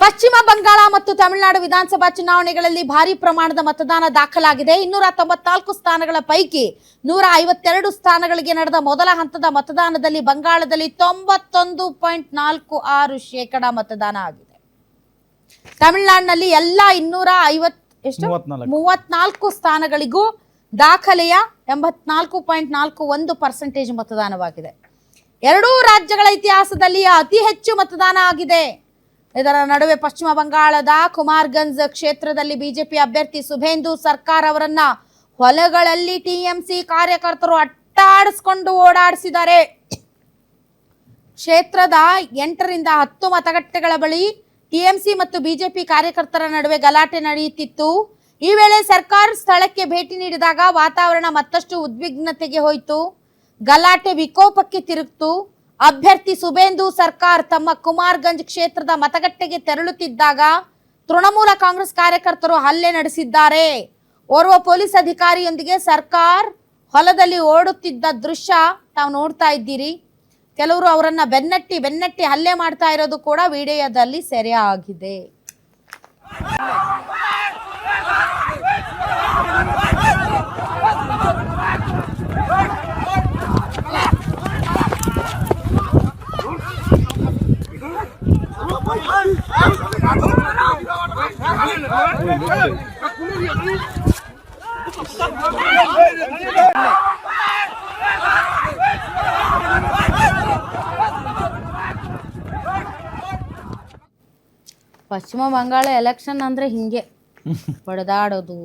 ಪಶ್ಚಿಮ ಬಂಗಾಳ ಮತ್ತು ತಮಿಳುನಾಡು ವಿಧಾನಸಭಾ ಚುನಾವಣೆಗಳಲ್ಲಿ ಭಾರಿ ಪ್ರಮಾಣದ ಮತದಾನ ದಾಖಲಾಗಿದೆ. 294 ಸ್ಥಾನಗಳ ಪೈಕಿ 152 ಸ್ಥಾನಗಳಿಗೆ ನಡೆದ ಮೊದಲ ಹಂತದ ಮತದಾನದಲ್ಲಿ ಬಂಗಾಳದಲ್ಲಿ 91.46% ಮತದಾನ ಆಗಿದೆ. ತಮಿಳುನಾಡಿನಲ್ಲಿ ಎಲ್ಲ 234 ಸ್ಥಾನಗಳಿಗೂ ದಾಖಲೆಯ 84.41% ಮತದಾನವಾಗಿದೆ. ಎರಡೂ ರಾಜ್ಯಗಳ ಇತಿಹಾಸದಲ್ಲಿ ಅತಿ ಹೆಚ್ಚು ಮತದಾನ ಆಗಿದೆ. ಇದರ ನಡುವೆ ಪಶ್ಚಿಮ ಬಂಗಾಳದ ಕುಮಾರ್ಗಂಜ್ ಕ್ಷೇತ್ರದಲ್ಲಿ ಬಿಜೆಪಿ ಅಭ್ಯರ್ಥಿ ಶುಭೇಂದು ಸರ್ಕಾರ್ ಅವರನ್ನ ಹೊಲಗಳಲ್ಲಿ ಟಿಎಂಸಿ ಕಾರ್ಯಕರ್ತರು ಅಟ್ಟಾಡಿಸಿಕೊಂಡು ಓಡಾಡಿಸಿದ್ದಾರೆ. ಕ್ಷೇತ್ರದ 8 ರಿಂದ 10 ಮತಗಟ್ಟೆಗಳ ಬಳಿ ಟಿಎಂಸಿ ಮತ್ತು ಬಿಜೆಪಿ ಕಾರ್ಯಕರ್ತರ ನಡುವೆ ಗಲಾಟೆ ನಡೆಯುತ್ತಿತ್ತು. ಈ ವೇಳೆ ಸರ್ಕಾರ್ ಸ್ಥಳಕ್ಕೆ ಭೇಟಿ ನೀಡಿದಾಗ ವಾತಾವರಣ ಮತ್ತಷ್ಟು ಉದ್ವಿಗ್ನತೆಗೆ ಹೋಯಿತು. ಗಲಾಟೆ ವಿಕೋಪಕ್ಕೆ ತಿರುಗಿತು. ಅಭ್ಯರ್ಥಿ ಶುಭೇಂದು ಸರ್ಕಾರ್ ತಮ್ಮ ಕುಮಾರ್ಗಂಜ್ ಕ್ಷೇತ್ರದ ಮತಗಟ್ಟೆಗೆ ತೆರಳುತ್ತಿದ್ದಾಗ ತೃಣಮೂಲ ಕಾಂಗ್ರೆಸ್ ಕಾರ್ಯಕರ್ತರು ಹಲ್ಲೆ ನಡೆಸಿದ್ದಾರೆ. ಓರ್ವ ಪೊಲೀಸ್ ಅಧಿಕಾರಿಯೊಂದಿಗೆ ಸರ್ಕಾರ್ ಹೊಲದಲ್ಲಿ ಓಡುತ್ತಿದ್ದ ದೃಶ್ಯ ತಾವು ನೋಡ್ತಾ ಇದ್ದೀರಿ. ಕೆಲವರು ಅವರನ್ನ ಬೆನ್ನಟ್ಟಿ ಹಲ್ಲೆ ಮಾಡ್ತಾ ಇರೋದು ಕೂಡ ವಿಡಿಯೋದಲ್ಲಿ ಸೆರೆ ಆಗಿದೆ. ಪಶ್ಚಿಮ ಬಂಗಾಳ ಎಲೆಕ್ಷನ್ ಅಂದ್ರೆ ಹಿಂಗೆ ಬಡದಾಡೋದು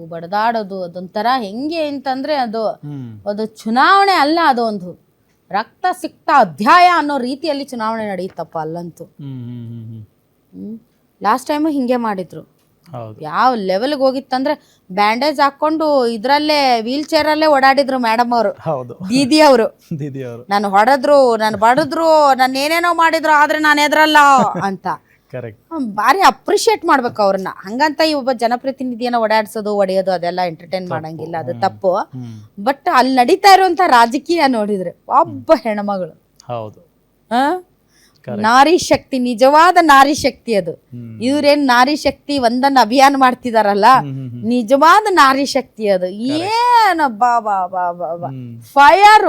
ಅದೊಂಥರ ಹೆಂಗೆ ಅಂತಂದ್ರೆ ಅದು ಚುನಾವಣೆ ಅಲ್ಲ, ಅದು ಒಂದು ರಕ್ತ ಸಿಕ್ತ ಅಧ್ಯಾಯ ಅನ್ನೋ ರೀತಿಯಲ್ಲಿ ಚುನಾವಣೆ ನಡೆಯುತ್ತಪ್ಪ ಅಲ್ಲಂತೂ. ಲಾಸ್ಟ್ ಟೈಮು ಹಿಂಗೆ ಮಾಡಿದ್ರು. ಯಾವ ಲೆವೆಲ್ಗೆ ಹೋಗಿತ್ತಂದ್ರೆ ಬ್ಯಾಂಡೇಜ್ ಹಾಕೊಂಡು ಇದ್ರಲ್ಲೇ ವೀಲ್ ಚೇರ್ ಅಲ್ಲೇ ಓಡಾಡಿದ್ರು ಮೇಡಮ್ ಅವರು, ದೀದಿ ಅವರು. ನಾನು ಹೊಡೆದ್ರು, ನಾನು ಬಡದ್ರು, ನಾನು ಏನೇನೋ ಮಾಡಿದ್ರು, ಆದ್ರೆ ನಾನು ಎದ್ರಲ್ಲ ಅಂತ ಭಾರಿ ಅಪ್ರಿಶಿಯೇಟ್ ಮಾಡ್ಬೇಕು ಅವ್ರನ್ನ. ಹಂಗಂತ ಈ ಒಬ್ಬ ಜನಪ್ರತಿನಿಧಿಯನ್ನ ಓಡಾಡ್ಸೋದು ಹೊಡೆಯೋದು ಅದೆಲ್ಲ ಎಂಟರ್ಟೈನ್ ಮಾಡಂಗಿಲ್ಲ, ಅದು ತಪ್ಪು. ಬಟ್ ಅಲ್ಲಿ ನಡೀತಾ ಇರುವಂತ ರಾಜಕೀಯ ನೋಡಿದ್ರೆ ಒಬ್ಬ ಹೆಣ್ಮಗಳು ನಾರಿ ಶಕ್ತಿ, ನಿಜವಾದ ನಾರಿ ಶಕ್ತಿ ಅದು. ಇವ್ರೇನ್ ನಾರಿ ಶಕ್ತಿ ಒಂದನ್ನ ಅಭಿಯಾನ ಮಾಡ್ತಿದಾರಲ್ಲ, ನಿಜವಾದ ನಾರಿ ಶಕ್ತಿ ಅದು. ಏನು ಬಾ ಬಾ ಬಾ ಬಾ ಬಾ ಫೈರ್